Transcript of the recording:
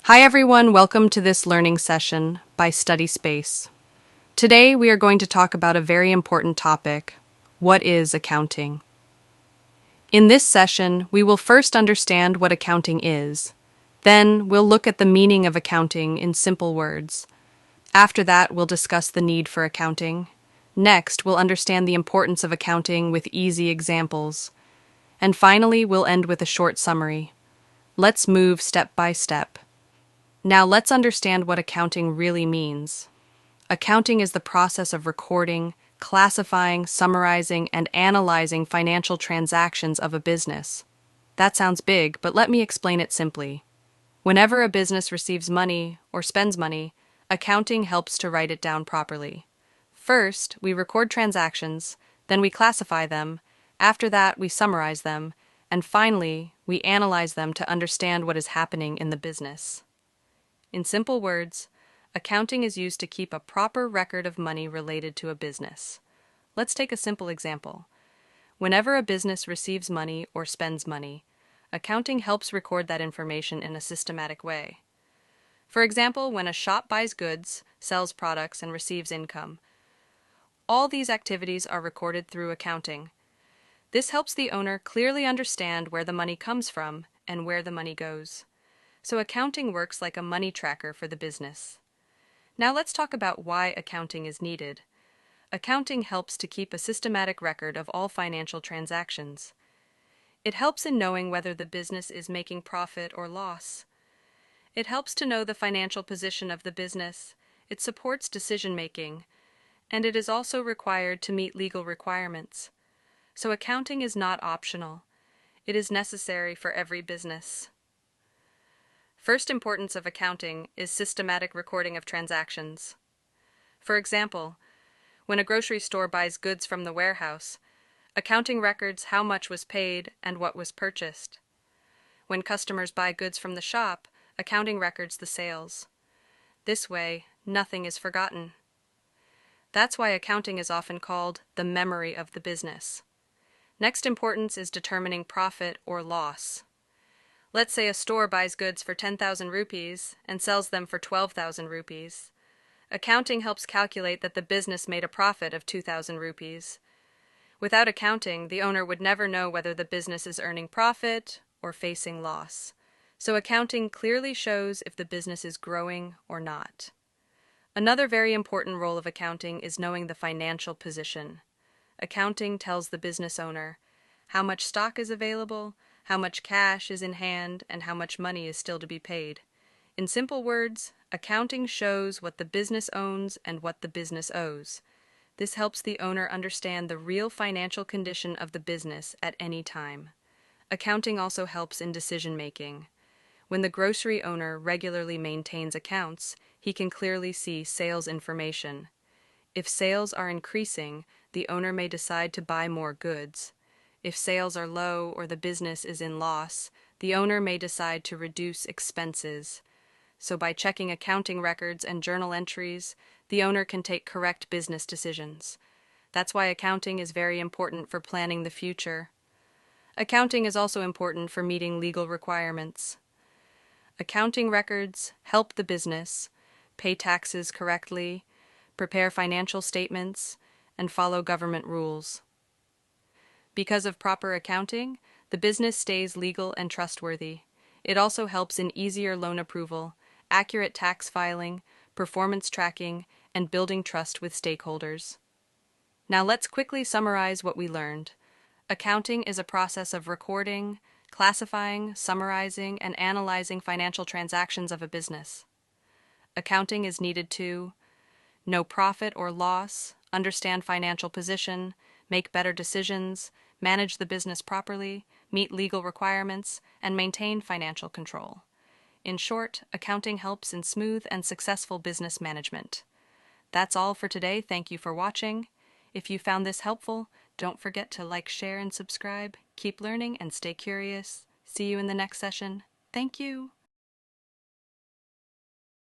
Hi everyone, welcome to this learning session by Study Space. Today we are going to talk about a very important topic. What is accounting? In this session, we will first understand what accounting is. Then we'll look at the meaning of accounting in simple words. After that, we'll discuss the need for accounting. Next, we'll understand the importance of accounting with easy examples. And finally, we'll end with a short summary. Let's move step by step. Now let's understand what accounting really means. Accounting is the process of recording, classifying, summarizing, and analyzing financial transactions of a business. That sounds big, but let me explain it simply. Whenever a business receives money or spends money, accounting helps to write it down properly. First, we record transactions, then we classify them, after that we summarize them, and finally, we analyze them to understand what is happening in the business. In simple words, accounting is used to keep a proper record of money related to a business. Let's take a simple example. Whenever a business receives money or spends money, accounting helps record that information in a systematic way. For example, when a shop buys goods, sells products, and receives income, all these activities are recorded through accounting. This helps the owner clearly understand where the money comes from and where the money goes. So accounting works like a money tracker for the business. Now let's talk about why accounting is needed. Accounting helps to keep a systematic record of all financial transactions. It helps in knowing whether the business is making profit or loss. It helps to know the financial position of the business. It supports decision-making, and it is also required to meet legal requirements. So accounting is not optional. It is necessary for every business. First importance of accounting is systematic recording of transactions. For example, when a grocery store buys goods from the warehouse, accounting records how much was paid and what was purchased. When customers buy goods from the shop, accounting records the sales. This way, nothing is forgotten. That's why accounting is often called the memory of the business. Next importance is determining profit or loss. Let's say a store buys goods for 10,000 rupees and sells them for 12,000 rupees. Accounting helps calculate that the business made a profit of 2,000 rupees. Without accounting, the owner would never know whether the business is earning profit or facing loss. So accounting clearly shows if the business is growing or not. Another very important role of accounting is knowing the financial position. Accounting tells the business owner how much stock is available, how much cash is in hand, and how much money is still to be paid. In simple words, accounting shows what the business owns and what the business owes. This helps the owner understand the real financial condition of the business at any time. Accounting also helps in decision-making. When the grocery owner regularly maintains accounts, he can clearly see sales information. If sales are increasing, the owner may decide to buy more goods. If sales are low or the business is in loss, the owner may decide to reduce expenses. So by checking accounting records and journal entries, the owner can take correct business decisions. That's why accounting is very important for planning the future. Accounting is also important for meeting legal requirements. Accounting records help the business pay taxes correctly, prepare financial statements, and follow government rules. Because of proper accounting, the business stays legal and trustworthy. It also helps in easier loan approval, accurate tax filing, performance tracking, and building trust with stakeholders. Now let's quickly summarize what we learned. Accounting is a process of recording, classifying, summarizing, and analyzing financial transactions of a business. Accounting is needed to know profit or loss, understand financial position, make better decisions, manage the business properly, meet legal requirements, and maintain financial control. In short, accounting helps in smooth and successful business management. That's all for today. Thank you for watching. If you found this helpful, don't forget to like, share, and subscribe. Keep learning and stay curious. See you in the next session. Thank you.